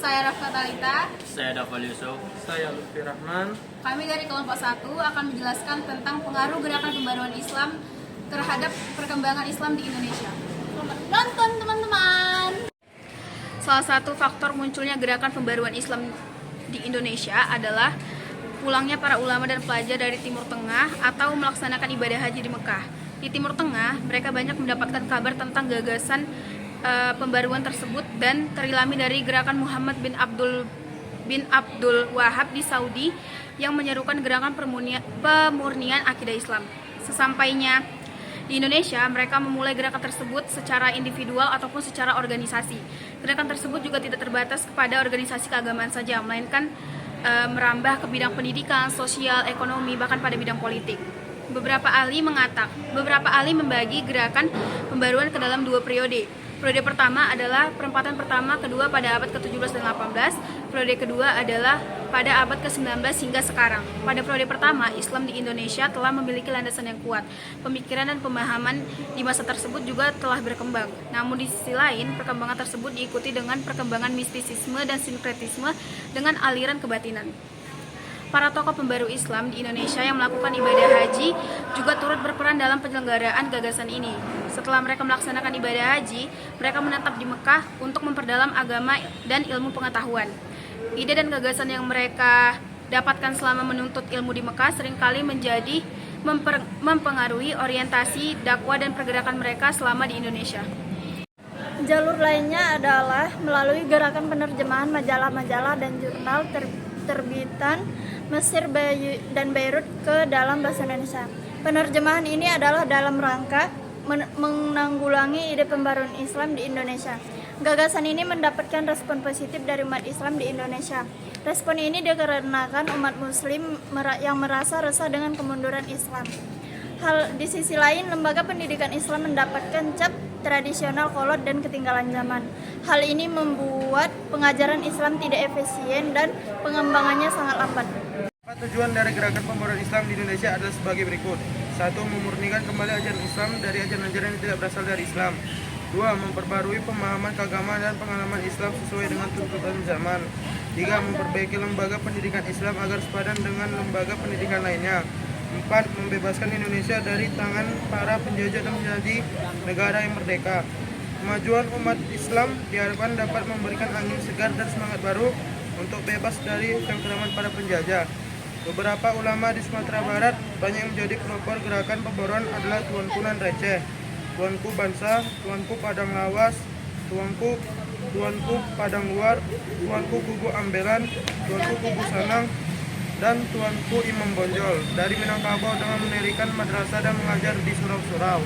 Saya Raffa Talita. Saya Dafal Yusuf. Saya Lutfi Rahman. Kami dari kelompok 1 akan menjelaskan tentang pengaruh gerakan pembaruan Islam terhadap perkembangan Islam di Indonesia. Selamat menonton teman-teman. Salah satu faktor munculnya gerakan pembaruan Islam di Indonesia adalah pulangnya para ulama dan pelajar dari Timur Tengah atau melaksanakan ibadah haji di Mekah. Di Timur Tengah, mereka banyak mendapatkan kabar tentang gagasan pembaruan tersebut dan terilhami dari gerakan Muhammad bin Abdul Wahab di Saudi yang menyerukan gerakan pemurnian akidah Islam. Sesampainya di Indonesia, mereka memulai gerakan tersebut secara individual ataupun secara organisasi. Gerakan tersebut juga tidak terbatas kepada organisasi keagamaan saja, melainkan merambah ke bidang pendidikan, sosial, ekonomi, bahkan pada bidang politik. Beberapa ahli membagi gerakan pembaruan ke dalam 2 periode. Periode pertama adalah perempatan pertama kedua pada abad ke-17 dan 18. Periode kedua adalah pada abad ke-19 hingga sekarang. Pada periode pertama, Islam di Indonesia telah memiliki landasan yang kuat. Pemikiran dan pemahaman di masa tersebut juga telah berkembang. Namun di sisi lain, perkembangan tersebut diikuti dengan perkembangan mistisisme dan sinkretisme dengan aliran kebatinan. Para tokoh pembaru Islam di Indonesia yang melakukan ibadah haji juga turut berperan dalam penyelenggaraan gagasan ini. Setelah mereka melaksanakan ibadah haji, mereka menetap di Mekah untuk memperdalam agama dan ilmu pengetahuan. Ide dan gagasan yang mereka dapatkan selama menuntut ilmu di Mekah seringkali mempengaruhi orientasi dakwah dan pergerakan mereka selama di Indonesia. Jalur lainnya adalah melalui gerakan penerjemahan majalah-majalah dan jurnal terbitan Mesir dan Beirut ke dalam bahasa Indonesia. Penerjemahan ini adalah dalam rangka menanggulangi ide pembaruan Islam di Indonesia. Gagasan ini mendapatkan respon positif dari umat Islam di Indonesia. Respon ini dikarenakan umat Muslim yang merasa resah dengan kemunduran Islam. Di sisi lain, lembaga pendidikan Islam mendapatkan cap tradisional, kolot, dan ketinggalan zaman. Hal ini membuat pengajaran Islam tidak efisien dan pengembangannya sangat lambat. Tujuan dari gerakan pembaruan Islam di Indonesia adalah sebagai berikut. 1. Memurnikan kembali ajaran Islam dari ajaran-ajaran yang tidak berasal dari Islam. 2. Memperbarui pemahaman keagamaan dan pengalaman Islam sesuai dengan tuntutan zaman. 3. Memperbaiki lembaga pendidikan Islam agar sepadan dengan lembaga pendidikan lainnya. 4. Membebaskan Indonesia dari tangan para penjajah dan menjadi negara yang merdeka. Kemajuan umat Islam diharapkan dapat memberikan angin segar dan semangat baru untuk bebas dari cengkeraman para penjajah. Beberapa ulama di Sumatera Barat banyak yang menjadi pelopor gerakan pembaruan adalah Tuanku Nan Receh, Tuanku Bansa, Tuanku Padang Lawas, Tuanku Padang Luar, Tuanku Gugu Ambelan, Tuanku Gugu Sanang, dan Tuanku Imam Bonjol dari Minangkabau dengan mendirikan madrasah dan mengajar di surau-surau.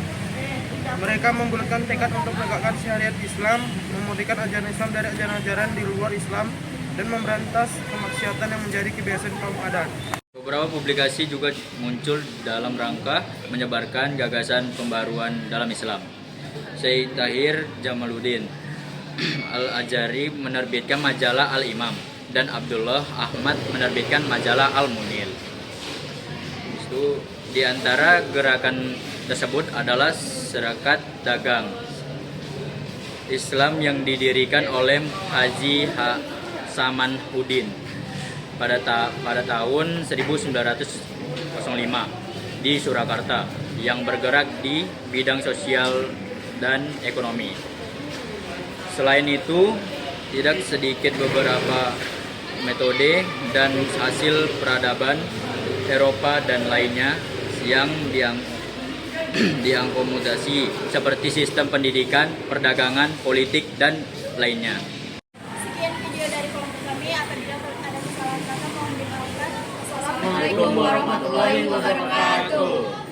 Mereka membulatkan tekad untuk menegakkan syariat Islam, memurnikan ajaran Islam dari ajaran-ajaran di luar Islam, dan memberantas kemaksiatan yang menjadi kebiasaan kaum adat. Beberapa publikasi juga muncul dalam rangka menyebarkan gagasan pembaruan dalam Islam. Syekh Tahir Jamaluddin Al-Ajari menerbitkan majalah Al-Imam dan Abdullah Ahmad menerbitkan majalah Al-Munil. Itu di antara gerakan tersebut adalah Serikat Dagang Islam yang didirikan oleh Haji Samanhudin pada tahun 1905 di Surakarta yang bergerak di bidang sosial dan ekonomi. Selain itu, tidak sedikit beberapa metode dan hasil peradaban Eropa dan lainnya yang diakomodasi seperti sistem pendidikan, perdagangan, politik, dan lainnya. Sekian video dari kelompok kami. Apabila ada kesalahan kata mohon dimaafkan. Assalamualaikum warahmatullahi wabarakatuh.